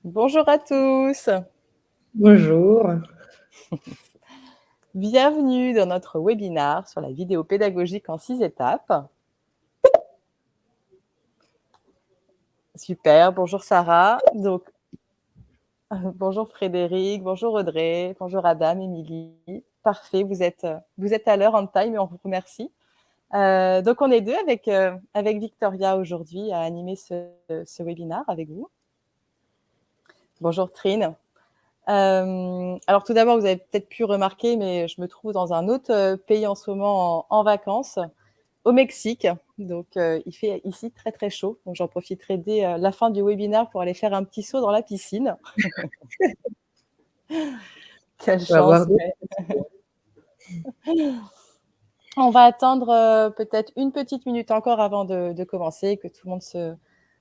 Bonjour à tous, Bonjour. bienvenue dans notre webinaire sur la vidéo pédagogique en 6 étapes. Super, bonjour Sarah, bonjour Frédéric, bonjour Audrey, bonjour Adam, Émilie. Parfait, vous êtes à l'heure on time et on vous remercie. Donc on est deux avec Victoria aujourd'hui à animer ce webinaire avec vous. Bonjour Trine. Alors tout d'abord, vous avez peut-être pu remarquer, mais je me trouve dans un autre pays en ce moment en vacances, au Mexique. Donc il fait ici très très chaud. Donc j'en profiterai dès la fin du webinaire pour aller faire un petit saut dans la piscine. Quelle On va chance. voir d'autres. On va attendre peut-être une petite minute encore avant de commencer, que tout le monde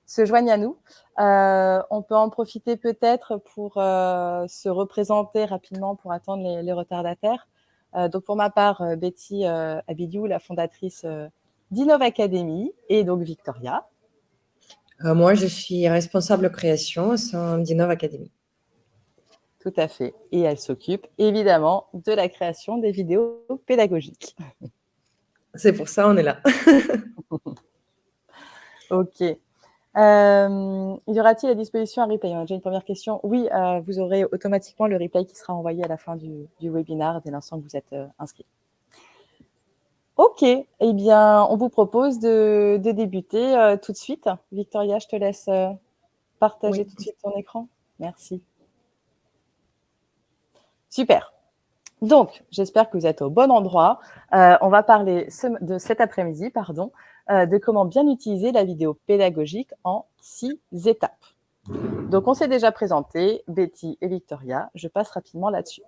se joigne à nous. On peut en profiter peut-être pour se représenter rapidement pour attendre les retardataires. Donc pour ma part, Betty Abidou, la fondatrice d'Innov Academy, et donc Victoria. Moi, je suis responsable création au sein d'Innov Academy. Tout à fait. Et elle s'occupe évidemment de la création des vidéos pédagogiques. C'est pour ça on est là. Ok. Y aura-t-il à disposition un replay? On a déjà une première question. Oui, vous aurez automatiquement le replay qui sera envoyé à la fin du webinaire dès l'instant que vous êtes inscrit. Ok, eh bien, on vous propose de débuter tout de suite. Victoria, je te laisse partager tout de suite ton écran. Merci. Super. Donc, j'espère que vous êtes au bon endroit. On va parler de cet après-midi, de comment bien utiliser la vidéo pédagogique en 6 étapes. Donc, on s'est déjà présenté, Betty et Victoria. Je passe rapidement là-dessus.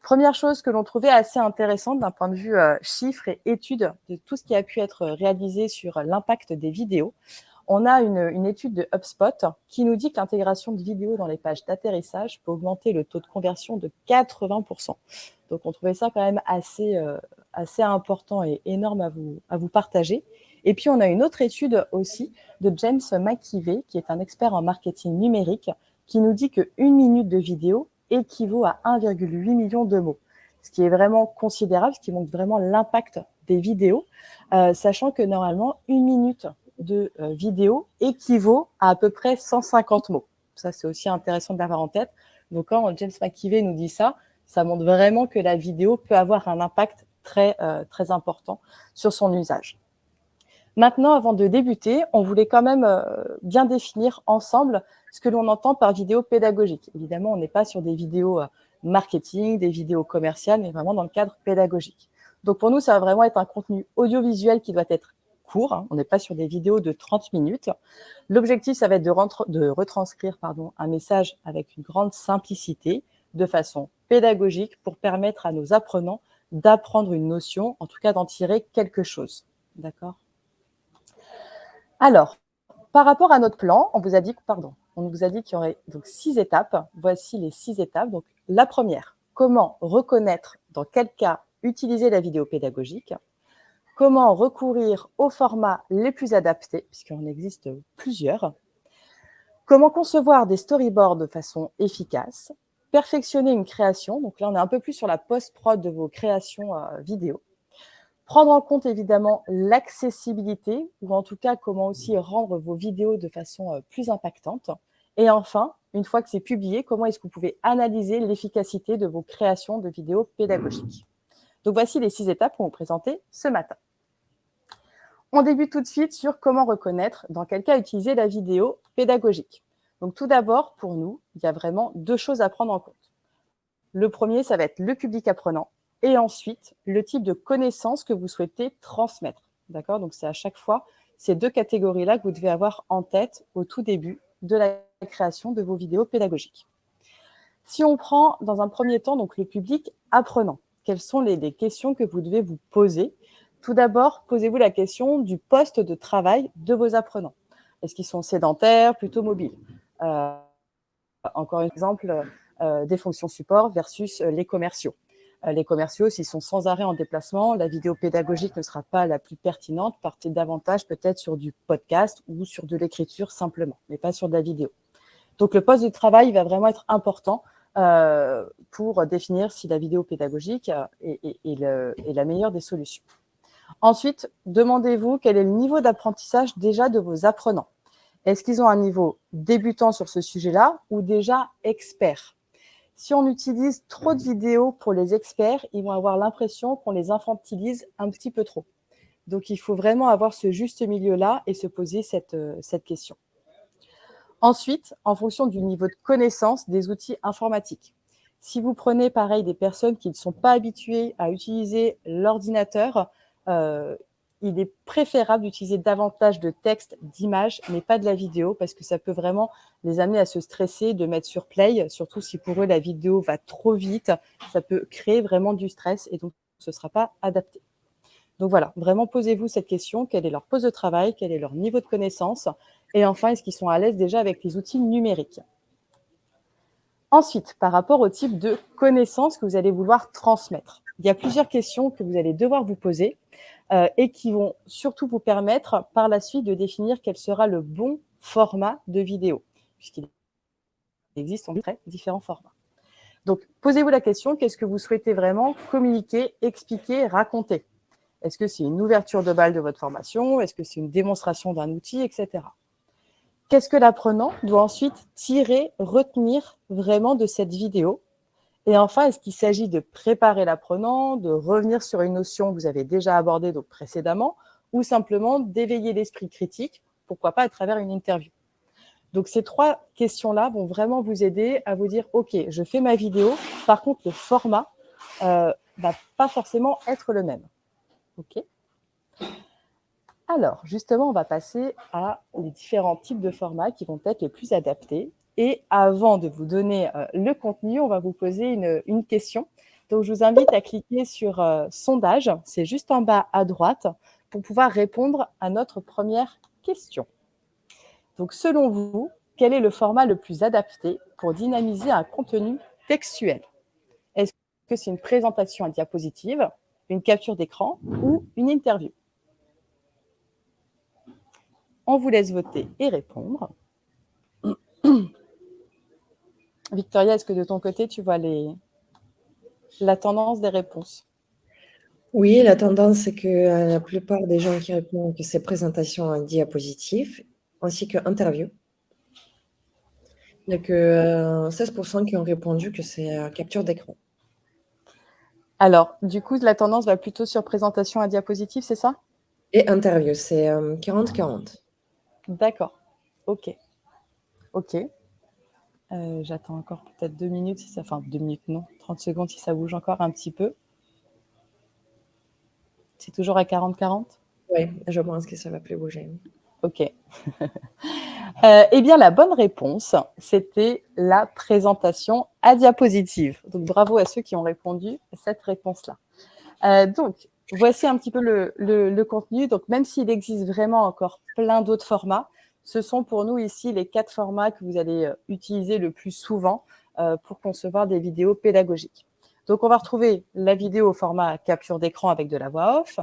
Première chose que l'on trouvait assez intéressante d'un point de vue chiffres et études de tout ce qui a pu être réalisé sur l'impact des vidéos. On a une étude de HubSpot qui nous dit que l'intégration de vidéos dans les pages d'atterrissage peut augmenter le taux de conversion de 80%. Donc, on trouvait ça quand même assez important et énorme à vous partager. Et puis, on a une autre étude aussi de James McKeevey, qui est un expert en marketing numérique, qui nous dit que 1 minute de vidéo équivaut à 1,8 million de mots, ce qui est vraiment considérable, ce qui montre vraiment l'impact des vidéos, sachant que normalement, 1 minute de vidéo équivaut à peu près 150 mots. Ça, c'est aussi intéressant de l'avoir en tête. Donc, quand James McKeevey nous dit ça, ça montre vraiment que la vidéo peut avoir un impact très important sur son usage. Maintenant, avant de débuter, on voulait quand même bien définir ensemble ce que l'on entend par vidéo pédagogique. Évidemment, on n'est pas sur des vidéos marketing, des vidéos commerciales, mais vraiment dans le cadre pédagogique. Donc pour nous, ça va vraiment être un contenu audiovisuel qui doit être court. On n'est pas sur des vidéos de 30 minutes. L'objectif, ça va être de retranscrire un message avec une grande simplicité, de façon pédagogique, pour permettre à nos apprenants d'apprendre une notion, en tout cas d'en tirer quelque chose. D'accord ? Alors, par rapport à notre plan, on vous a dit qu'il y aurait donc 6 étapes. Voici les 6 étapes. Donc, la première, comment reconnaître dans quel cas utiliser la vidéo pédagogique, comment recourir aux formats les plus adaptés, puisqu'il en existe plusieurs, comment concevoir des storyboards de façon efficace, perfectionner une création. Donc là, on est un peu plus sur la post-prod de vos créations vidéo. Prendre en compte évidemment l'accessibilité, ou en tout cas comment aussi rendre vos vidéos de façon plus impactante. Et enfin, une fois que c'est publié, comment est-ce que vous pouvez analyser l'efficacité de vos créations de vidéos pédagogiques. Donc voici les 6 étapes qu'on vous présenter ce matin. On débute tout de suite sur comment reconnaître dans quel cas utiliser la vidéo pédagogique. Donc tout d'abord, pour nous, il y a vraiment 2 choses à prendre en compte. Le premier, ça va être le public apprenant. Et ensuite, le type de connaissances que vous souhaitez transmettre. D'accord ? Donc, c'est à chaque fois ces 2 catégories-là que vous devez avoir en tête au tout début de la création de vos vidéos pédagogiques. Si on prend dans un premier temps donc, le public apprenant, quelles sont les questions que vous devez vous poser ? Tout d'abord, posez-vous la question du poste de travail de vos apprenants. Est-ce qu'ils sont sédentaires, plutôt mobiles ? Encore un exemple, des fonctions support versus les commerciaux. Les commerciaux, s'ils sont sans arrêt en déplacement, la vidéo pédagogique ne sera pas la plus pertinente, partez davantage peut-être sur du podcast ou sur de l'écriture simplement, mais pas sur de la vidéo. Donc, le poste de travail va vraiment être important pour définir si la vidéo pédagogique est la meilleure des solutions. Ensuite, demandez-vous quel est le niveau d'apprentissage déjà de vos apprenants. Est-ce qu'ils ont un niveau débutant sur ce sujet-là ou déjà expert? Si on utilise trop de vidéos pour les experts, ils vont avoir l'impression qu'on les infantilise un petit peu trop. Donc, il faut vraiment avoir ce juste milieu-là et se poser cette question. Ensuite, en fonction du niveau de connaissance des outils informatiques. Si vous prenez, pareil, des personnes qui ne sont pas habituées à utiliser l'ordinateur, il est préférable d'utiliser davantage de texte, d'images, mais pas de la vidéo, parce que ça peut vraiment les amener à se stresser, de mettre sur play, surtout si pour eux, la vidéo va trop vite. Ça peut créer vraiment du stress et donc ce ne sera pas adapté. Donc voilà, vraiment posez-vous cette question, quel est leur poste de travail, quel est leur niveau de connaissance, et enfin, est-ce qu'ils sont à l'aise déjà avec les outils numériques? Ensuite, par rapport au type de connaissances que vous allez vouloir transmettre, il y a plusieurs questions que vous allez devoir vous poser et qui vont surtout vous permettre par la suite de définir quel sera le bon format de vidéo, puisqu'il existe en très différents formats. Donc, posez-vous la question, qu'est-ce que vous souhaitez vraiment communiquer, expliquer, raconter? Est-ce que c'est une ouverture de balle de votre formation? Est-ce que c'est une démonstration d'un outil, etc. Qu'est-ce que l'apprenant doit ensuite tirer, retenir vraiment de cette vidéo? Et enfin, est-ce qu'il s'agit de préparer l'apprenant, de revenir sur une notion que vous avez déjà abordée donc précédemment, ou simplement d'éveiller l'esprit critique, pourquoi pas à travers une interview? Donc, ces trois questions-là vont vraiment vous aider à vous dire, OK, je fais ma vidéo, par contre, le format va pas forcément être le même. OK. Alors, justement, on va passer à les différents types de formats qui vont être les plus adaptés. Et avant de vous donner le contenu, on va vous poser une question. Donc, je vous invite à cliquer sur sondage, c'est juste en bas à droite, pour pouvoir répondre à notre première question. Donc, selon vous, quel est le format le plus adapté pour dynamiser un contenu textuel? Est-ce que c'est une présentation à diapositive, une capture d'écran ou une interview? On vous laisse voter et répondre. Victoria, est-ce que de ton côté, tu vois la tendance des réponses? Oui, la tendance, c'est que la plupart des gens qui répondent que c'est présentation en diapositive, ainsi que interview. Il n'y a que 16% qui ont répondu que c'est capture d'écran. Alors, du coup, la tendance va plutôt sur présentation à diapositive, c'est ça? Et interview, c'est 40-40. D'accord. OK. OK. J'attends encore peut-être 2 minutes, si ça... enfin 2 minutes, non, 30 secondes si ça bouge encore un petit peu. C'est toujours à 40-40? Oui, je pense que ça va plus bouger. OK. Eh bien, la bonne réponse, c'était la présentation à diapositive. Donc, bravo à ceux qui ont répondu à cette réponse-là. Donc, voici un petit peu le contenu. Donc, même s'il existe vraiment encore plein d'autres formats, ce sont pour nous ici les 4 formats que vous allez utiliser le plus souvent pour concevoir des vidéos pédagogiques. Donc, on va retrouver la vidéo au format capture d'écran avec de la voix off,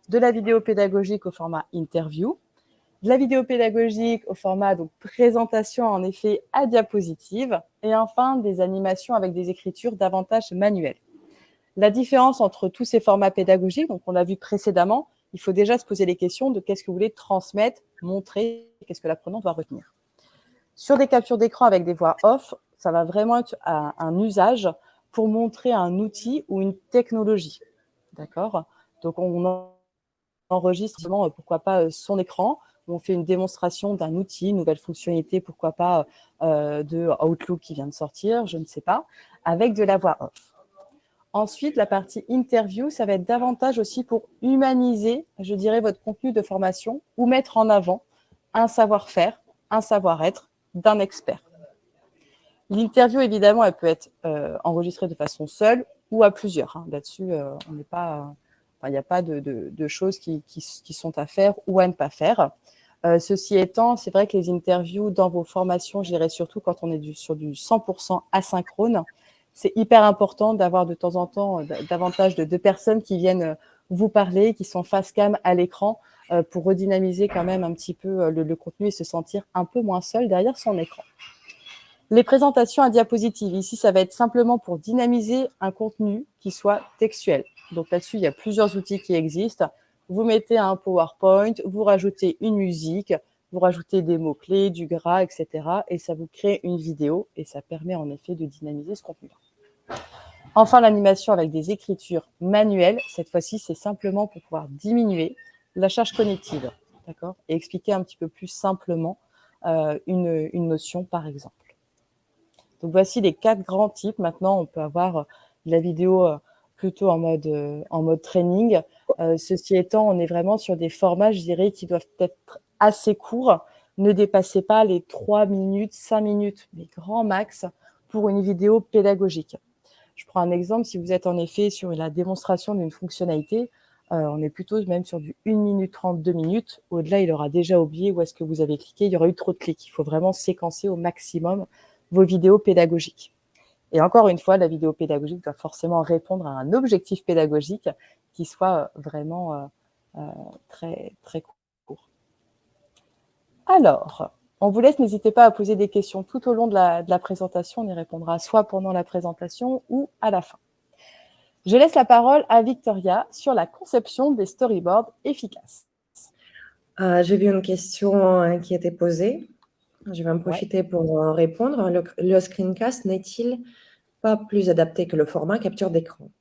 de la vidéo pédagogique au format interview, de la vidéo pédagogique au format donc présentation en effet à diapositive, et enfin des animations avec des écritures davantage manuelles. La différence entre tous ces formats pédagogiques, donc on l'a vu précédemment, il faut déjà se poser les questions de qu'est-ce que vous voulez transmettre, montrer, qu'est-ce que l'apprenant doit retenir. Sur des captures d'écran avec des voix off, ça va vraiment être un usage pour montrer un outil ou une technologie. D'accord? Donc on enregistre pourquoi pas son écran, on fait une démonstration d'un outil, une nouvelle fonctionnalité, pourquoi pas de Outlook qui vient de sortir, je ne sais pas, avec de la voix off. Ensuite, la partie interview, ça va être davantage aussi pour humaniser, je dirais, votre contenu de formation ou mettre en avant un savoir-faire, un savoir-être d'un expert. L'interview, évidemment, elle peut être enregistrée de façon seule ou à plusieurs. Hein. Là-dessus, on n'est pas... il n'y a pas de choses qui sont à faire ou à ne pas faire. Ceci étant, c'est vrai que les interviews dans vos formations, je dirais surtout quand on est sur du 100% asynchrone, c'est hyper important d'avoir de temps en temps davantage de personnes qui viennent vous parler, qui sont face cam à l'écran pour redynamiser quand même un petit peu le contenu et se sentir un peu moins seul derrière son écran. Les présentations à diapositive, ici, ça va être simplement pour dynamiser un contenu qui soit textuel. Donc là-dessus, il y a plusieurs outils qui existent. Vous mettez un PowerPoint, vous rajoutez une musique, vous rajoutez des mots-clés, du gras, etc. Et ça vous crée une vidéo et ça permet en effet de dynamiser ce contenu-là. Enfin, l'animation avec des écritures manuelles, cette fois-ci, c'est simplement pour pouvoir diminuer la charge cognitive, d'accord, et expliquer un petit peu plus simplement une notion, par exemple. Donc, voici les 4 grands types. Maintenant, on peut avoir de la vidéo plutôt en mode training. Ceci étant, on est vraiment sur des formats, je dirais, qui doivent être assez courts. Ne dépassez pas les 3 minutes, 5 minutes, les grands max pour une vidéo pédagogique. Je prends un exemple, si vous êtes en effet sur la démonstration d'une fonctionnalité, on est plutôt même sur du 1 minute 30, 2 minutes. Au-delà, il aura déjà oublié où est-ce que vous avez cliqué, il y aura eu trop de clics. Il faut vraiment séquencer au maximum vos vidéos pédagogiques. Et encore une fois, la vidéo pédagogique doit forcément répondre à un objectif pédagogique qui soit vraiment très, très court. Alors, on vous laisse, n'hésitez pas à poser des questions tout au long de la présentation. On y répondra soit pendant la présentation ou à la fin. Je laisse la parole à Victoria sur la conception des storyboards efficaces. J'ai vu une question qui était posée. Je vais en profiter pour répondre. Le screencast n'est-il pas plus adapté que le format capture d'écran?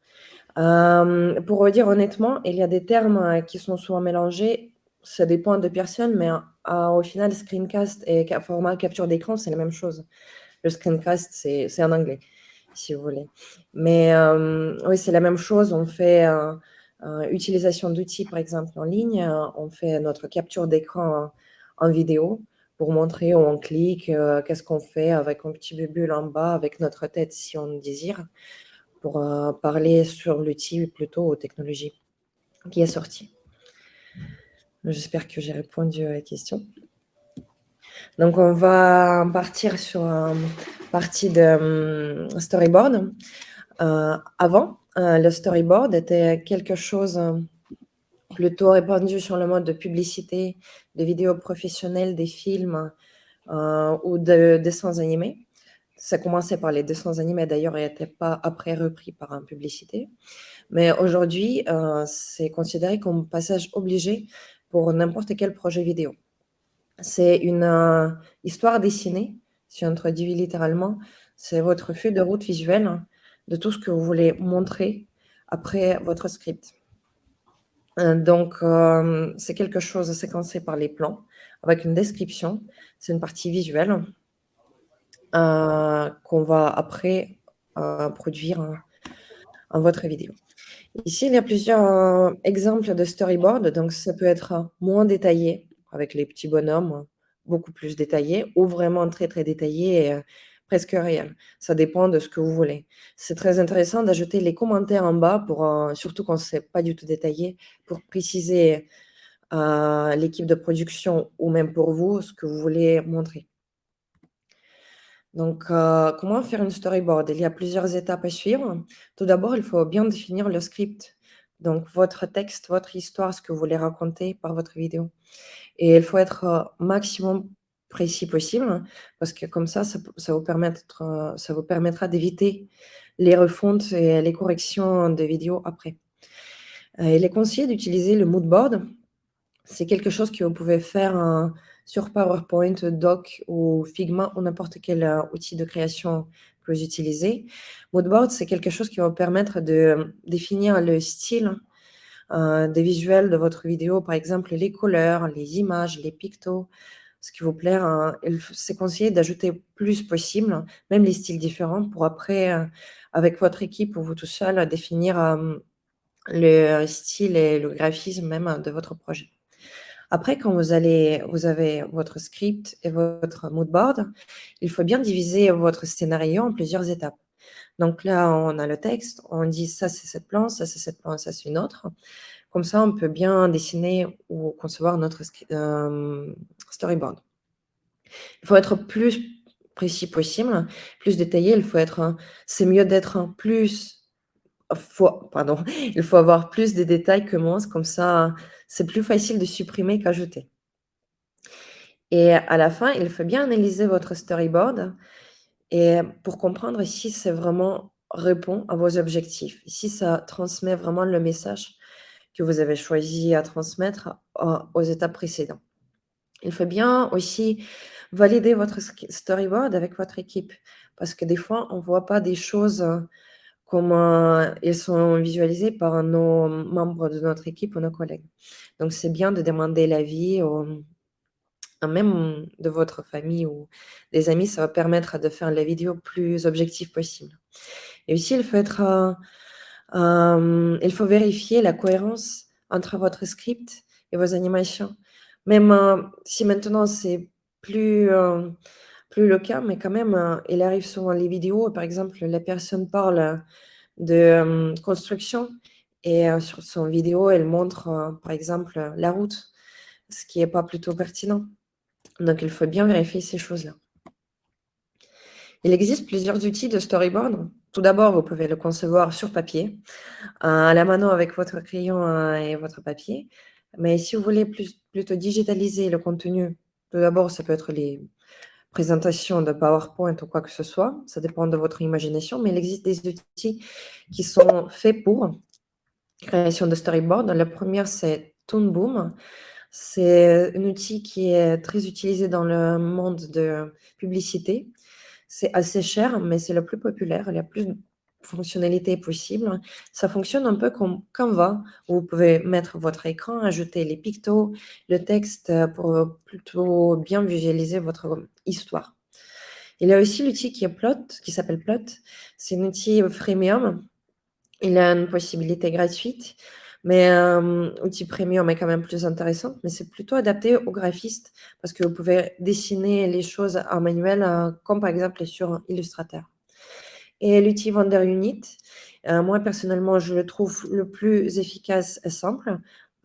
Pour dire honnêtement, il y a des termes qui sont souvent mélangés. Ça dépend de personnes, mais au final, screencast et format capture d'écran, c'est la même chose. Le screencast, c'est en anglais, si vous voulez. Mais oui, c'est la même chose. On fait utilisation d'outils, par exemple, en ligne. On fait notre capture d'écran en vidéo pour montrer où on clique, qu'est-ce qu'on fait avec un petit bulle en bas, avec notre tête si on le désire, pour parler sur l'outil plutôt aux technologies qui est sorti. J'espère que j'ai répondu à la question. Donc, on va partir sur partie de storyboard. Avant, le storyboard était quelque chose plutôt répandu sur le mode de publicité, de vidéos professionnelles, des films ou de dessins animés. Ça commençait par les dessins animés, d'ailleurs, et n'était pas après repris par une publicité. Mais aujourd'hui, c'est considéré comme passage obligé pour n'importe quel projet vidéo. C'est une histoire dessinée, si on traduit littéralement. C'est votre feuille de route visuelle de tout ce que vous voulez montrer après votre script. Donc, c'est quelque chose séquencé par les plans avec une description. C'est une partie visuelle qu'on va après produire en votre vidéo. Ici, il y a plusieurs exemples de storyboard. Donc, ça peut être moins détaillé avec les petits bonhommes, beaucoup plus détaillé, ou vraiment très, très détaillé et presque réel. Ça dépend de ce que vous voulez. C'est très intéressant d'ajouter les commentaires en bas, surtout quand ce n'est pas du tout détaillé, pour préciser à l'équipe de production ou même pour vous ce que vous voulez montrer. Donc, comment faire une storyboard? Il y a plusieurs étapes à suivre. Tout d'abord, il faut bien définir le script. Donc, votre texte, votre histoire, ce que vous voulez raconter par votre vidéo. Et il faut être maximum précis possible parce que comme ça vous permettra d'éviter les refontes et les corrections de vidéos après. Il est conseillé d'utiliser le mood board. C'est quelque chose que vous pouvez faire sur PowerPoint, Doc ou Figma ou n'importe quel outil de création que vous utilisez. Moodboard, c'est quelque chose qui va vous permettre de définir le style des visuels de votre vidéo, par exemple les couleurs, les images, les pictos, ce qui vous plaît. C'est conseillé d'ajouter plus possible, même les styles différents, pour après, avec votre équipe ou vous tout seul, définir le style et le graphisme même de votre projet. Après, quand vous avez votre script et votre mood board, il faut bien diviser votre scénario en plusieurs étapes. Donc là, on a le texte, on dit ça c'est cette plan, ça c'est cette plan, ça c'est une autre. Comme ça, on peut bien dessiner ou concevoir notre storyboard. Il faut être plus précis possible, plus détaillé. C'est mieux d'être il faut avoir plus de détails que moins, comme ça, c'est plus facile de supprimer qu'ajouter. Et à la fin, il faut bien analyser votre storyboard Et pour comprendre si c'est vraiment répond à vos objectifs, si ça transmet vraiment le message que vous avez choisi à transmettre aux étapes précédentes. Il faut bien aussi valider votre storyboard avec votre équipe parce que des fois, on ne voit pas des choses comme elles sont visualisées par nos membres de notre équipe ou nos collègues. Donc, c'est bien de demander l'avis même de votre famille ou des amis. Ça va permettre de faire la vidéo plus objective possible. Et aussi, il faut vérifier la cohérence entre votre script et vos animations. Même si maintenant, c'est plus le cas, mais quand même, il arrive souvent les vidéos, par exemple, la personne parle de construction et sur son vidéo, elle montre, par exemple, la route, ce qui n'est pas plutôt pertinent. Donc, il faut bien vérifier ces choses-là. Il existe plusieurs outils de storyboard. Tout d'abord, vous pouvez le concevoir sur papier, à la mano avec votre crayon et votre papier. Mais si vous voulez plutôt digitaliser le contenu, tout d'abord, ça peut être les présentation de PowerPoint ou quoi que ce soit. Ça dépend de votre imagination, mais il existe des outils qui sont faits pour création de storyboard. La première, c'est Toon Boom. C'est un outil qui est très utilisé dans le monde de publicité. C'est assez cher, mais c'est le plus populaire. Il y a plus de fonctionnalités possibles. Ça fonctionne un peu comme Canva, où vous pouvez mettre votre écran, ajouter les pictos, le texte pour plutôt bien visualiser votre histoire. Il y a aussi l'outil qui s'appelle Plot. C'est un outil freemium. Il a une possibilité gratuite, mais outil premium est quand même plus intéressant, mais c'est plutôt adapté aux graphistes parce que vous pouvez dessiner les choses en manuel, comme par exemple sur Illustrator. Et l'outil Wonder Unit, moi personnellement, je le trouve le plus efficace et simple.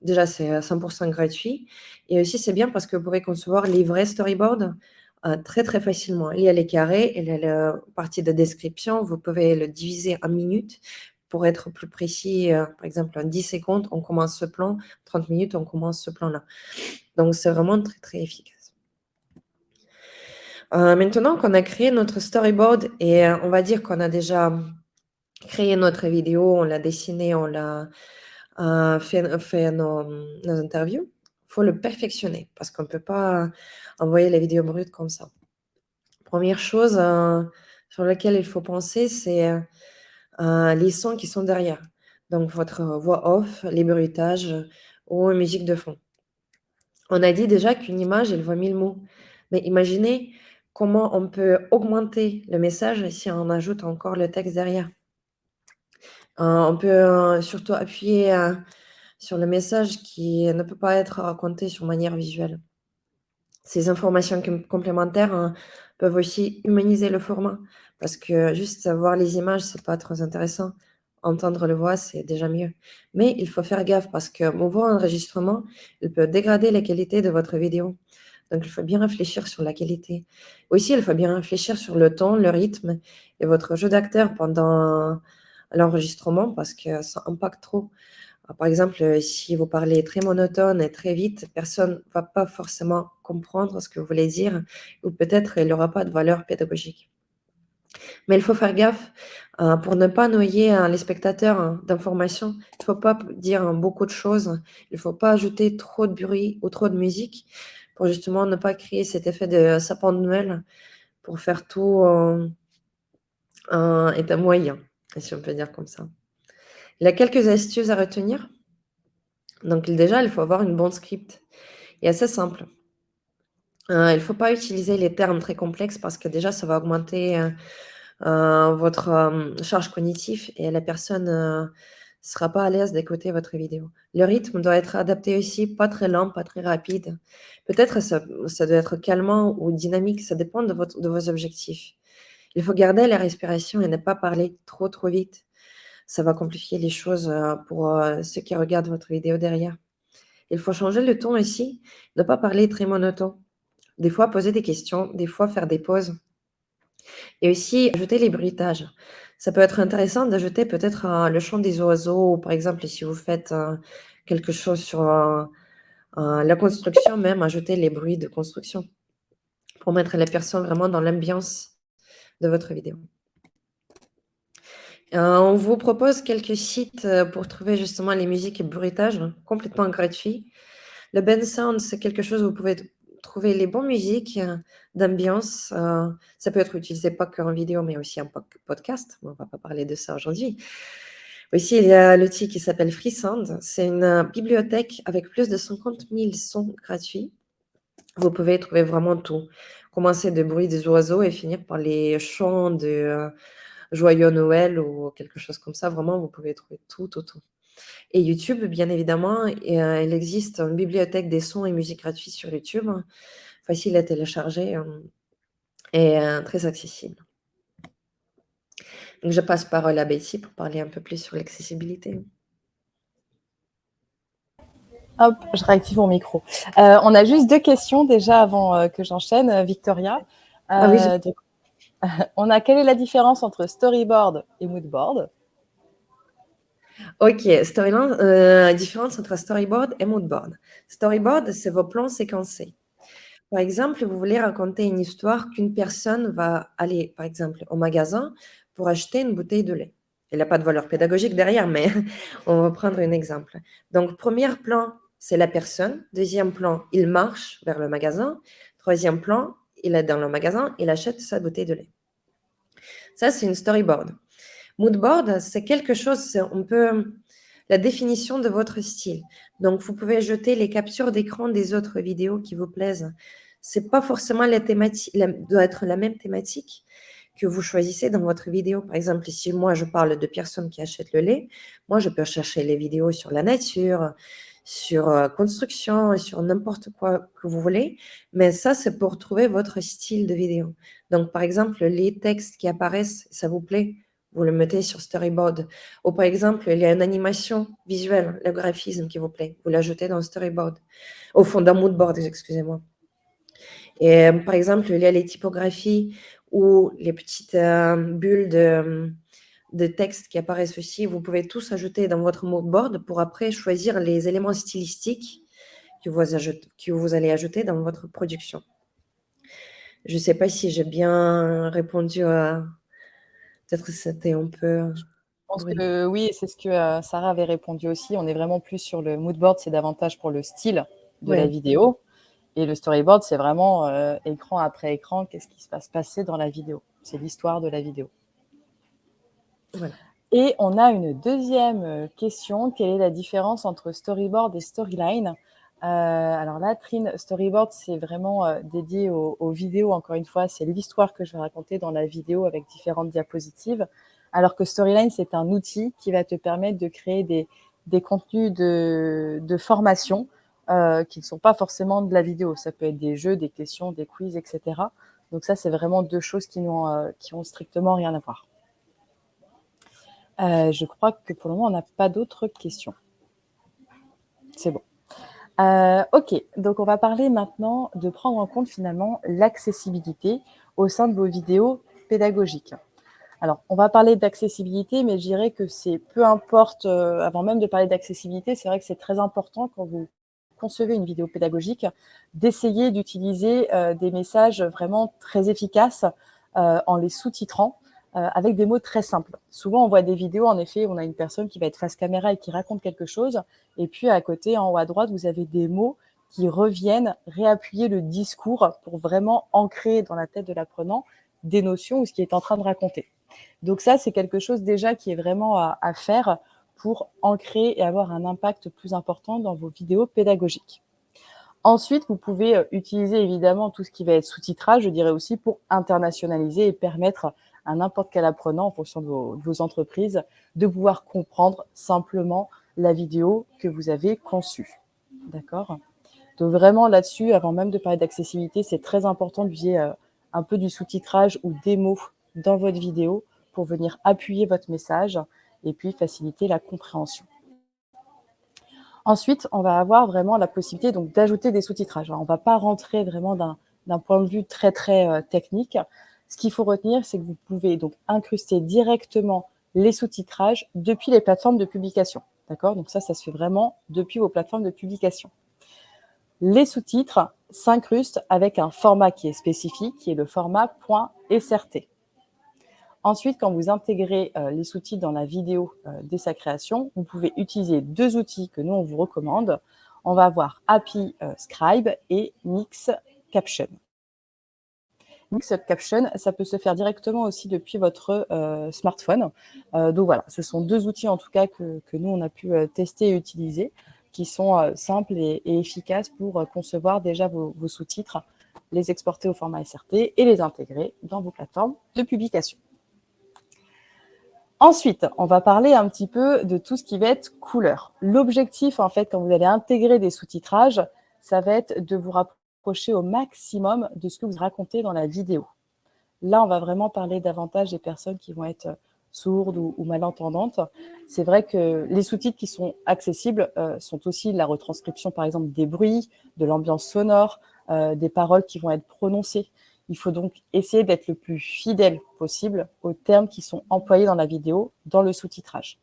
Déjà, c'est 100% gratuit. Et aussi, c'est bien parce que vous pouvez concevoir les vrais storyboards très, très facilement. Il y a les carrés, il y a la partie de description. Vous pouvez le diviser en minutes pour être plus précis. Par exemple, en 10 secondes, on commence ce plan. 30 minutes, on commence ce plan-là. Donc, c'est vraiment très, très efficace. Maintenant qu'on a créé notre storyboard et on va dire qu'on a déjà créé notre vidéo, on l'a dessiné, on l'a fait nos interviews, il faut le perfectionner parce qu'on ne peut pas envoyer la vidéo brute comme ça. Première chose sur laquelle il faut penser, c'est les sons qui sont derrière. Donc, votre voix off, les bruitages ou une musique de fond. On a dit déjà qu'une image, elle vaut 1000 mots. Mais imaginez comment on peut augmenter le message si on ajoute encore le texte derrière. On peut surtout appuyer sur le message qui ne peut pas être raconté sur manière visuelle. Ces informations complémentaires peuvent aussi humaniser le format parce que juste voir les images, c'est pas très intéressant. Entendre le voix, c'est déjà mieux. Mais il faut faire gaffe parce que mon voix enregistrement, il peut dégrader la qualité de votre vidéo. Donc, il faut bien réfléchir sur la qualité. Aussi, il faut bien réfléchir sur le ton, le rythme et votre jeu d'acteur pendant l'enregistrement parce que ça impacte trop. Par exemple, si vous parlez très monotone et très vite, personne ne va pas forcément comprendre ce que vous voulez dire ou peut-être il n'aura pas de valeur pédagogique. Mais il faut faire gaffe pour ne pas noyer les spectateurs d'informations. Il ne faut pas dire beaucoup de choses. Il ne faut pas ajouter trop de bruit ou trop de musique pour justement ne pas créer cet effet de sapin de Noël pour faire tout état moyen, si on peut dire comme ça. Il y a quelques astuces à retenir. Donc déjà, il faut avoir une bonne script. Et assez simple. Il ne faut pas utiliser les termes très complexes parce que déjà, ça va augmenter votre charge cognitive et la personne ne sera pas à l'aise d'écouter votre vidéo. Le rythme doit être adapté aussi, pas très lent, pas très rapide. Peut-être ça doit être calmant ou dynamique, ça dépend de vos objectifs. Il faut garder la respiration et ne pas parler trop, trop vite. Ça va compliquer les choses pour ceux qui regardent votre vidéo derrière. Il faut changer le ton aussi, ne pas parler très monotone. Des fois, poser des questions, des fois, faire des pauses. Et aussi, ajouter les bruitages. Ça peut être intéressant d'ajouter peut-être le chant des oiseaux, ou par exemple, si vous faites quelque chose sur la construction, même ajouter les bruits de construction pour mettre les personnes vraiment dans l'ambiance de votre vidéo. On vous propose quelques sites pour trouver justement les musiques et bruitages complètement gratuits. Le Bensound, c'est quelque chose où vous pouvez trouver les bonnes musiques d'ambiance. Ça peut être utilisé pas qu'en vidéo, mais aussi en podcast. On ne va pas parler de ça aujourd'hui. Aussi, il y a l'outil qui s'appelle Freesound. C'est une bibliothèque avec plus de 50 000 sons gratuits. Vous pouvez trouver vraiment tout. Commencer de bruit des oiseaux et finir par les chants de Joyeux Noël ou quelque chose comme ça. Vraiment, vous pouvez trouver tout. Et YouTube, bien évidemment, il existe une bibliothèque des sons et musiques gratuits sur YouTube, facile à télécharger et très accessible. Donc, je passe parole à Betty pour parler un peu plus sur l'accessibilité. Hop, je réactive mon micro. On a juste 2 questions déjà avant que j'enchaîne, Victoria. Oui, Donc, on a quelle est la différence entre storyboard et moodboard? Ok, différence entre storyboard et moodboard. Storyboard, c'est vos plans séquencés. Par exemple, vous voulez raconter une histoire qu'une personne va aller, par exemple, au magasin pour acheter une bouteille de lait. Il n'a pas de valeur pédagogique derrière, mais on va prendre un exemple. Donc, premier plan, c'est la personne. Deuxième plan, il marche vers le magasin. Troisième plan, il est dans le magasin, il achète sa bouteille de lait. Ça, c'est une storyboard. Moodboard, c'est quelque chose, c'est un peu la définition de votre style. Donc, vous pouvez jeter les captures d'écran des autres vidéos qui vous plaisent. C'est pas forcément doit être la même thématique que vous choisissez dans votre vidéo. Par exemple, si moi je parle de personnes qui achètent le lait, moi je peux chercher les vidéos sur la nature, sur construction, sur n'importe quoi que vous voulez. Mais ça, c'est pour trouver votre style de vidéo. Donc, par exemple, les textes qui apparaissent, ça vous plaît, vous le mettez sur storyboard. Ou par exemple, il y a une animation visuelle, le graphisme qui vous plaît, vous l'ajoutez dans storyboard. Au fond d'un moodboard, excusez-moi. Et par exemple, il y a les typographies ou les petites bulles de texte qui apparaissent aussi. Vous pouvez tous ajouter dans votre moodboard pour après choisir les éléments stylistiques que vous allez ajouter dans votre production. Je ne sais pas si j'ai bien répondu à... Peut-être que c'était un peu... Je pense que oui, c'est ce que Sarah avait répondu aussi. On est vraiment plus sur le moodboard, c'est davantage pour le style de la vidéo. Et le storyboard, c'est vraiment écran après écran, qu'est-ce qui se passe passer dans la vidéo. C'est l'histoire de la vidéo. Voilà. Et on a une deuxième question. Quelle est la différence entre storyboard et storyline? Alors là, Trine, storyboard, c'est vraiment dédié aux vidéos. Encore une fois, c'est l'histoire que je vais raconter dans la vidéo avec différentes diapositives. Alors que storyline, c'est un outil qui va te permettre de créer des contenus de formation qui ne sont pas forcément de la vidéo. Ça peut être des jeux, des questions, des quiz, etc. Donc ça, c'est vraiment 2 choses qui ont strictement rien à voir. Je crois que pour le moment, on n'a pas d'autres questions. C'est bon. Ok, donc on va parler maintenant de prendre en compte finalement l'accessibilité au sein de vos vidéos pédagogiques. Alors, on va parler d'accessibilité, mais je dirais que c'est peu importe, avant même de parler d'accessibilité, c'est vrai que c'est très important quand vous concevez une vidéo pédagogique, d'essayer d'utiliser des messages vraiment très efficaces en les sous-titrant avec des mots très simples. Souvent, on voit des vidéos, en effet, où on a une personne qui va être face caméra et qui raconte quelque chose, et puis à côté, en haut à droite, vous avez des mots qui reviennent réappuyer le discours pour vraiment ancrer dans la tête de l'apprenant des notions ou ce qu'il est en train de raconter. Donc ça, c'est quelque chose déjà qui est vraiment à faire pour ancrer et avoir un impact plus important dans vos vidéos pédagogiques. Ensuite, vous pouvez utiliser évidemment tout ce qui va être sous-titrage, je dirais aussi, pour internationaliser et permettre à n'importe quel apprenant, en fonction de vos entreprises, de pouvoir comprendre simplement la vidéo que vous avez conçue. D'accord ? Donc vraiment là-dessus, avant même de parler d'accessibilité, c'est très important d'utiliser un peu du sous-titrage ou des mots dans votre vidéo pour venir appuyer votre message et puis faciliter la compréhension. Ensuite, on va avoir vraiment la possibilité donc d'ajouter des sous-titrages. Alors, on ne va pas rentrer vraiment d'un point de vue très technique. Ce qu'il faut retenir, c'est que vous pouvez donc incruster directement les sous-titrages depuis les plateformes de publication. D'accord ? Donc ça se fait vraiment depuis vos plateformes de publication. Les sous-titres s'incrustent avec un format qui est spécifique, qui est le format .srt. Ensuite, quand vous intégrez les sous-titres dans la vidéo dès sa création, vous pouvez utiliser 2 outils que nous, on vous recommande. On va avoir API Scribe et Mix Caption. Mix Caption, ça peut se faire directement aussi depuis votre smartphone. Donc voilà, ce sont 2 outils en tout cas que nous, on a pu tester et utiliser, qui sont simples et efficaces pour concevoir déjà vos sous-titres, les exporter au format SRT et les intégrer dans vos plateformes de publication. Ensuite, on va parler un petit peu de tout ce qui va être couleur. L'objectif, en fait, quand vous allez intégrer des sous-titrages, ça va être de vous rapprocher au maximum de ce que vous racontez dans la vidéo. Là, on va vraiment parler davantage des personnes qui vont être sourdes ou malentendantes. C'est vrai que les sous-titres qui sont accessibles sont aussi la retranscription, par exemple, des bruits, de l'ambiance sonore, des paroles qui vont être prononcées. Il faut donc essayer d'être le plus fidèle possible aux termes qui sont employés dans la vidéo, dans le sous-titrage.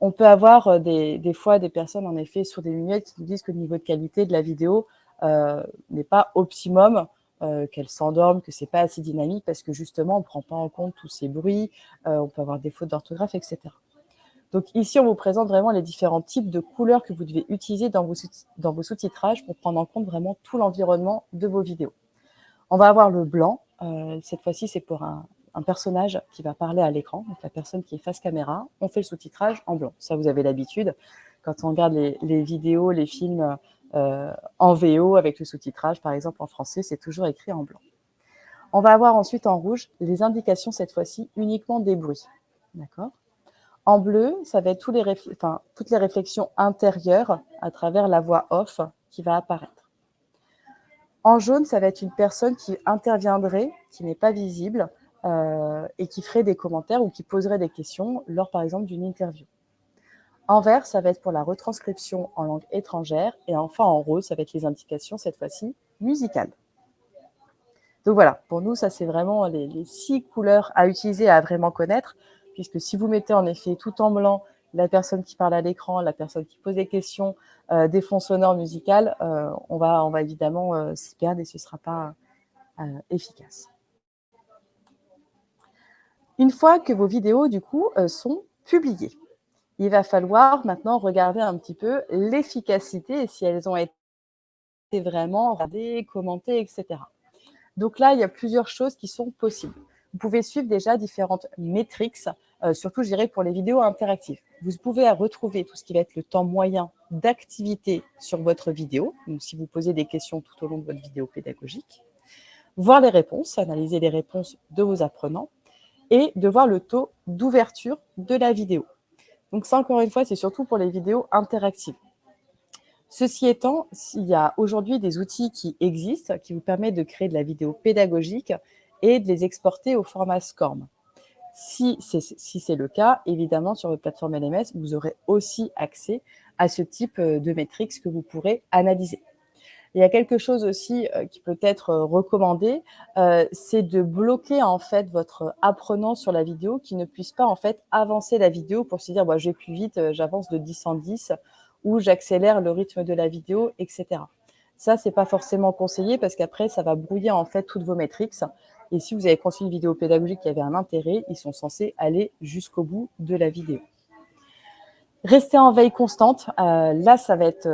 On peut avoir des fois des personnes, en effet, sur des lunettes qui nous disent que le niveau de qualité de la vidéo n'est pas optimum, qu'elles s'endorment, que ce n'est pas assez dynamique parce que justement, on ne prend pas en compte tous ces bruits, on peut avoir des fautes d'orthographe, etc. Donc ici, on vous présente vraiment les différents types de couleurs que vous devez utiliser dans vos sous-titrages pour prendre en compte vraiment tout l'environnement de vos vidéos. On va avoir le blanc. Cette fois-ci, c'est pour un personnage qui va parler à l'écran, donc la personne qui est face caméra. On fait le sous-titrage en blanc. Ça, vous avez l'habitude. Quand on regarde les vidéos, les films en VO avec le sous-titrage, par exemple en français, c'est toujours écrit en blanc. On va avoir ensuite en rouge les indications, cette fois-ci, uniquement des bruits. D'accord ? En bleu, ça va être toutes les réflexions intérieures à travers la voix off qui va apparaître. En jaune, ça va être une personne qui interviendrait, qui n'est pas visible, et qui ferait des commentaires ou qui poserait des questions lors, par exemple, d'une interview. En vert, ça va être pour la retranscription en langue étrangère. Et enfin, en rose, ça va être les indications, cette fois-ci, musicales. Donc voilà, pour nous, ça, c'est vraiment les 6 couleurs à utiliser, à vraiment connaître, puisque si vous mettez en effet tout en blanc la personne qui parle à l'écran, la personne qui pose des questions, des fonds sonores musicales, on va évidemment s'y perdre et ce ne sera pas efficace. Une fois que vos vidéos, du coup, sont publiées, il va falloir maintenant regarder un petit peu l'efficacité et si elles ont été vraiment regardées, commentées, etc. Donc là, il y a plusieurs choses qui sont possibles. Vous pouvez suivre déjà différentes métriques, surtout, je dirais, pour les vidéos interactives. Vous pouvez retrouver tout ce qui va être le temps moyen d'activité sur votre vidéo, donc si vous posez des questions tout au long de votre vidéo pédagogique, voir les réponses, analyser les réponses de vos apprenants et de voir le taux d'ouverture de la vidéo. Donc ça, encore une fois, c'est surtout pour les vidéos interactives. Ceci étant, il y a aujourd'hui des outils qui existent, qui vous permettent de créer de la vidéo pédagogique et de les exporter au format SCORM. Si c'est le cas, évidemment, sur votre plateforme LMS, vous aurez aussi accès à ce type de métriques que vous pourrez analyser. Il y a quelque chose aussi qui peut être recommandé, c'est de bloquer en fait votre apprenant sur la vidéo qui ne puisse pas en fait avancer la vidéo pour se dire je vais plus vite, j'avance de 10 en 10 ou j'accélère le rythme de la vidéo, etc. Ça, c'est pas forcément conseillé parce qu'après, ça va brouiller en fait toutes vos métriques. Et si vous avez conçu une vidéo pédagogique qui avait un intérêt, ils sont censés aller jusqu'au bout de la vidéo. Rester en veille constante, là, ça va être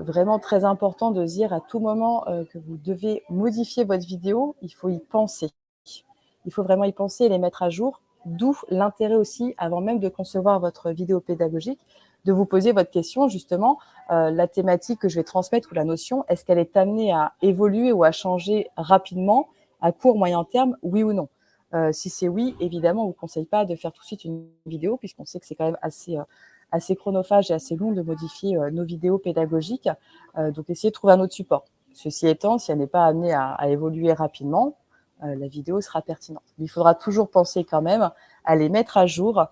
vraiment très important de se dire à tout moment que vous devez modifier votre vidéo, il faut y penser. Il faut vraiment y penser et les mettre à jour, d'où l'intérêt aussi, avant même de concevoir votre vidéo pédagogique, de vous poser votre question, justement, la thématique que je vais transmettre ou la notion, est-ce qu'elle est amenée à évoluer ou à changer rapidement, à court, moyen terme, oui ou non? Si c'est oui, évidemment, on ne vous conseille pas de faire tout de suite une vidéo, puisqu'on sait que c'est quand même assez chronophage et assez long de modifier nos vidéos pédagogiques. Donc, essayez de trouver un autre support. Ceci étant, si elle n'est pas amenée à évoluer rapidement, la vidéo sera pertinente. Mais il faudra toujours penser quand même à les mettre à jour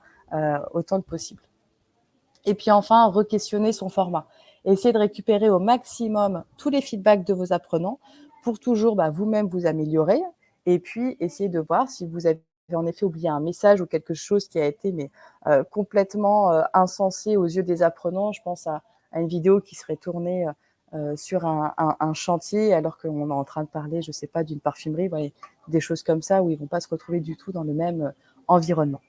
autant que possible. Et puis enfin, re-questionner son format. Essayez de récupérer au maximum tous les feedbacks de vos apprenants pour toujours vous-même vous améliorer et puis essayer de voir si vous avez en effet oublié un message ou quelque chose qui a été complètement insensé aux yeux des apprenants. Je pense à une vidéo qui serait tournée sur un chantier alors qu'on est en train de parler, je ne sais pas, d'une parfumerie, des choses comme ça où ils ne vont pas se retrouver du tout dans le même environnement.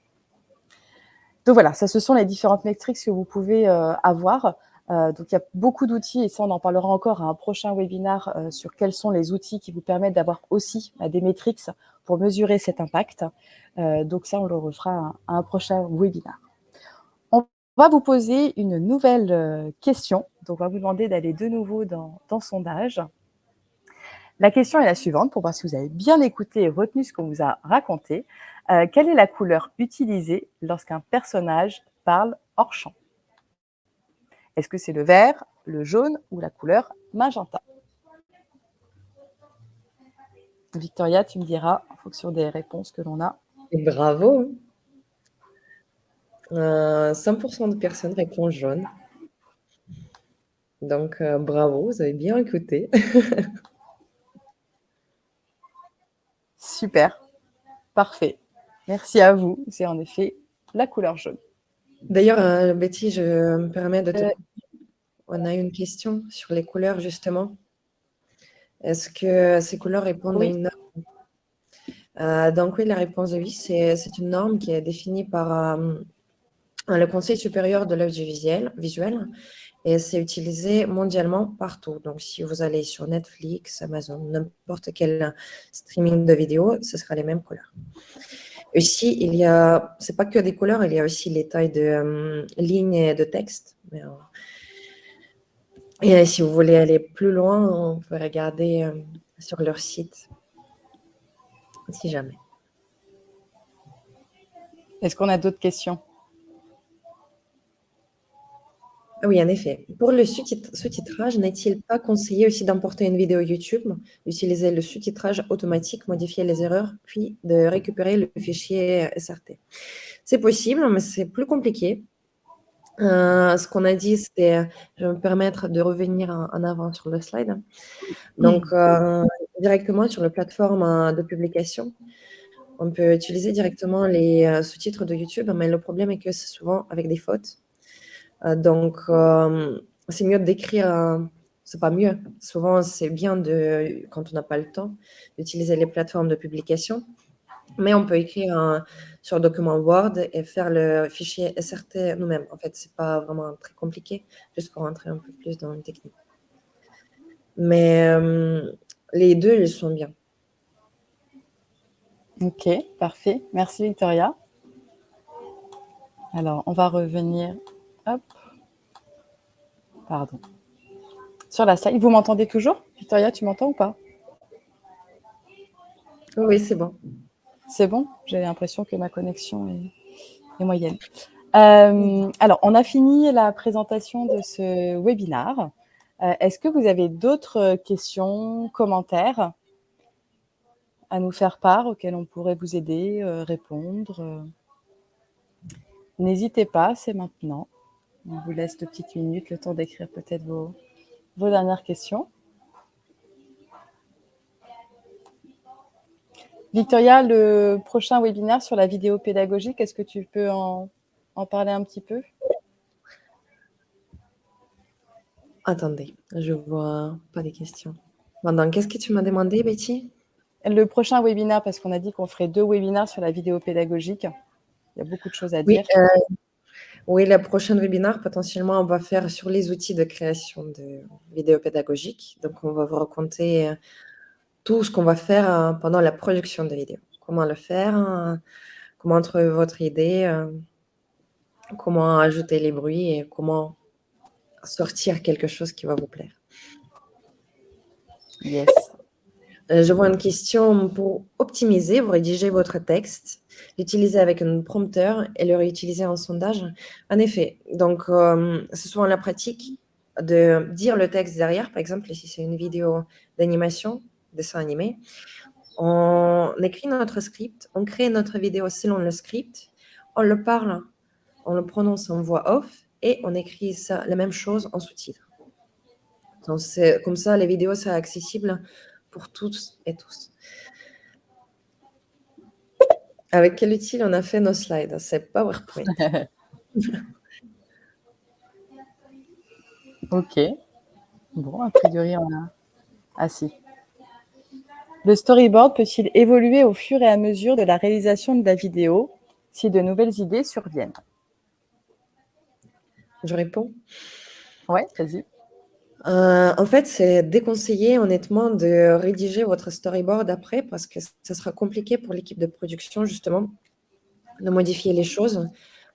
Donc voilà, ça, ce sont les différentes métriques que vous pouvez avoir. Donc il y a beaucoup d'outils, et ça, on en parlera encore à un prochain webinaire sur quels sont les outils qui vous permettent d'avoir aussi des métriques pour mesurer cet impact. Donc ça, on le refera à un prochain webinaire. On va vous poser une nouvelle question. Donc on va vous demander d'aller de nouveau dans sondage. La question est la suivante, pour voir si vous avez bien écouté et retenu ce qu'on vous a raconté. Quelle est la couleur utilisée lorsqu'un personnage parle hors champ? Est-ce que c'est le vert, le jaune ou la couleur magenta? Victoria, tu me diras en fonction des réponses que l'on a. Et bravo. 100% de personnes répondent jaune. Donc, bravo, vous avez bien écouté. Super, parfait. Merci à vous. C'est en effet la couleur jaune. D'ailleurs, Betty, je me permets de te couper. On a une question sur les couleurs, justement. Est-ce que ces couleurs répondent à une norme? Donc oui, la réponse est oui. C'est une norme qui est définie par le Conseil supérieur de l'audiovisuel visuel, et c'est utilisé mondialement partout. Donc si vous allez sur Netflix, Amazon, n'importe quel streaming de vidéos, ce sera les mêmes couleurs. Aussi, c'est pas que des couleurs, il y a aussi les tailles de lignes et de texte. Et si vous voulez aller plus loin, on peut regarder sur leur site, si jamais. Est-ce qu'on a d'autres questions? Oui, en effet. Pour le sous-titrage, n'est-il pas conseillé aussi d'importer une vidéo YouTube, d'utiliser le sous-titrage automatique, modifier les erreurs, puis de récupérer le fichier SRT? C'est possible, mais c'est plus compliqué. Ce qu'on a dit, c'était, je vais me permettre de revenir en avant sur le slide. Donc, directement sur la plateforme de publication, on peut utiliser directement les sous-titres de YouTube, mais le problème est que c'est souvent avec des fautes. Donc, c'est mieux d'écrire, c'est pas mieux. Souvent, c'est bien quand on n'a pas le temps, d'utiliser les plateformes de publication. Mais on peut écrire sur un document Word et faire le fichier SRT nous-mêmes. En fait, c'est pas vraiment très compliqué, juste pour rentrer un peu plus dans une technique. Mais les deux, ils sont bien. Ok, parfait. Merci Victoria. Alors, on va revenir. Hop. Pardon. Sur la slide. Vous m'entendez toujours? Victoria, tu m'entends ou pas? Oui, c'est bon. C'est bon? J'ai l'impression que ma connexion est moyenne. Alors, on a fini la présentation de ce webinaire. Est-ce que vous avez d'autres questions, commentaires à nous faire part, auxquels on pourrait vous aider, répondre? N'hésitez pas, c'est maintenant. On vous laisse 2 petites minutes, le temps d'écrire peut-être vos dernières questions. Victoria, le prochain webinaire sur la vidéo pédagogique, est-ce que tu peux en parler un petit peu? Attendez, je vois pas des questions. Maintenant, qu'est-ce que tu m'as demandé, Betty? Le prochain webinaire, parce qu'on a dit qu'on ferait 2 webinaires sur la vidéo pédagogique. Il y a beaucoup de choses à dire. Oui, le prochain webinaire, potentiellement, on va faire sur les outils de création de vidéos pédagogiques. Donc, on va vous raconter tout ce qu'on va faire pendant la production de vidéos. Comment le faire, comment trouver votre idée, comment ajouter les bruits et comment sortir quelque chose qui va vous plaire. Yes. Je vois une question pour optimiser, vous rédigez votre texte, l'utiliser avec un prompteur et le réutiliser en sondage. En effet, donc c'est souvent la pratique de dire le texte derrière. Par exemple, si c'est une vidéo d'animation, dessin animé, on écrit notre script, on crée notre vidéo selon le script, on le parle, on le prononce en voix off et on écrit la même chose en sous-titres. Donc, comme ça, les vidéos sont accessibles pour toutes et tous. Avec quel outil on a fait nos slides? C'est PowerPoint. Ok. Bon, a priori, on a... Ah si. Le storyboard peut-il évoluer au fur et à mesure de la réalisation de la vidéo? si de nouvelles idées surviennent? Je réponds. Ouais, vas-y. En fait, c'est déconseillé honnêtement de rédiger votre storyboard après parce que ça sera compliqué pour l'équipe de production justement de modifier les choses.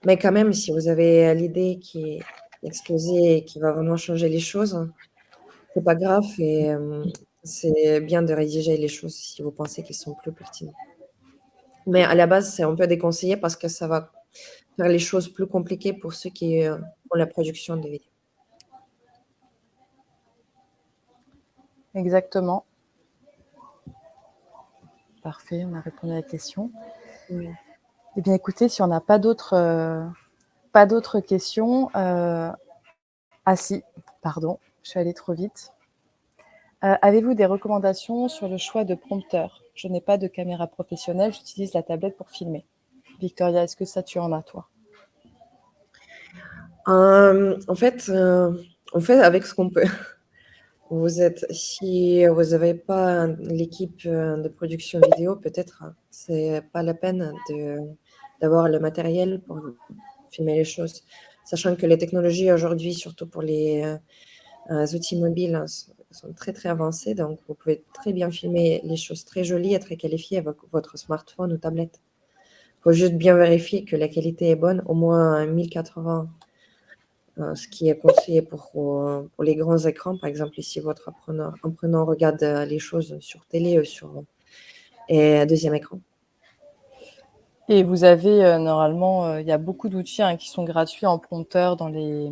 Mais quand même, si vous avez l'idée qui est explosée et qui va vraiment changer les choses, c'est pas grave et c'est bien de rédiger les choses si vous pensez qu'elles sont plus pertinentes. Mais à la base, c'est un peu déconseillé parce que ça va faire les choses plus compliquées pour ceux qui font la production des vidéos. Exactement. Parfait, on a répondu à la question. Oui. Eh bien, écoutez, si on n'a pas d'autres questions, ah si, pardon, je suis allée trop vite. Avez-vous des recommandations sur le choix de prompteur? Je n'ai pas de caméra professionnelle, j'utilise la tablette pour filmer. Victoria, est-ce que ça, tu en as, toi? En fait, on fait avec ce qu'on peut. Si vous n'avez pas l'équipe de production vidéo, peut-être c'est pas la peine d'avoir le matériel pour filmer les choses. Sachant que les technologies aujourd'hui, surtout pour les outils mobiles, sont très très avancées. Donc, vous pouvez très bien filmer les choses très jolies et très qualifiées avec votre smartphone ou tablette. Il faut juste bien vérifier que la qualité est bonne, au moins 1080. Ce qui est conseillé pour les grands écrans. Par exemple, ici, votre apprenant regarde les choses sur télé et un deuxième écran. Et vous avez normalement, il y a beaucoup d'outils qui sont gratuits en prompteur dans les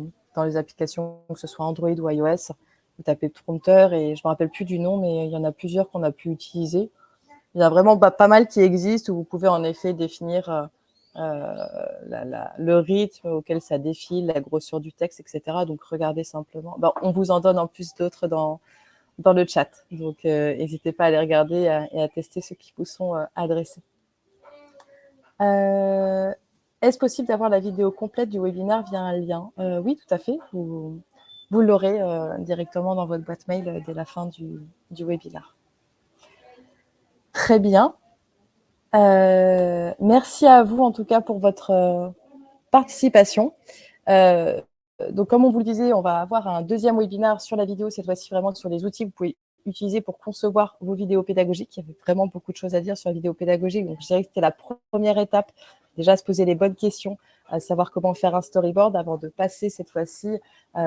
applications, que ce soit Android ou iOS. Vous tapez prompteur et je ne me rappelle plus du nom, mais il y en a plusieurs qu'on a pu utiliser. Il y en a vraiment pas mal qui existent où vous pouvez en effet définir le rythme auquel ça défile, la grosseur du texte, etc. Donc, regardez simplement. On vous en donne en plus d'autres dans le chat. Donc, n'hésitez pas à les regarder et à tester ceux qui vous sont adressés. Est-ce possible d'avoir la vidéo complète du webinaire via un lien? Oui, tout à fait. Vous l'aurez directement dans votre boîte mail dès la fin du webinaire. Très bien. Merci à vous en tout cas pour votre participation. Donc, comme on vous le disait, on va avoir un deuxième webinaire sur la vidéo, cette fois-ci vraiment sur les outils que vous pouvez utiliser pour concevoir vos vidéos pédagogiques. Il y avait vraiment beaucoup de choses à dire sur la vidéo pédagogique, donc je dirais que c'était la première étape, déjà se poser les bonnes questions, savoir comment faire un storyboard avant de passer cette fois-ci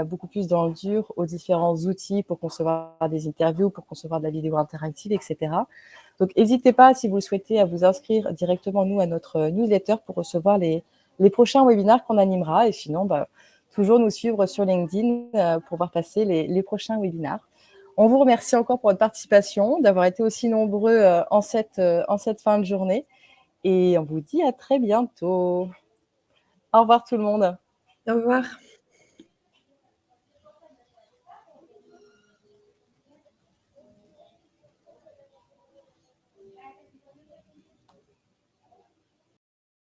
beaucoup plus dans le dur aux différents outils pour concevoir des interviews, pour concevoir de la vidéo interactive, etc. Donc, n'hésitez pas, si vous le souhaitez, à vous inscrire directement, nous, à notre newsletter pour recevoir les prochains webinaires qu'on animera. Et sinon, toujours nous suivre sur LinkedIn pour voir passer les prochains webinaires. On vous remercie encore pour votre participation, d'avoir été aussi nombreux en cette fin de journée. Et on vous dit à très bientôt. Au revoir tout le monde. Au revoir.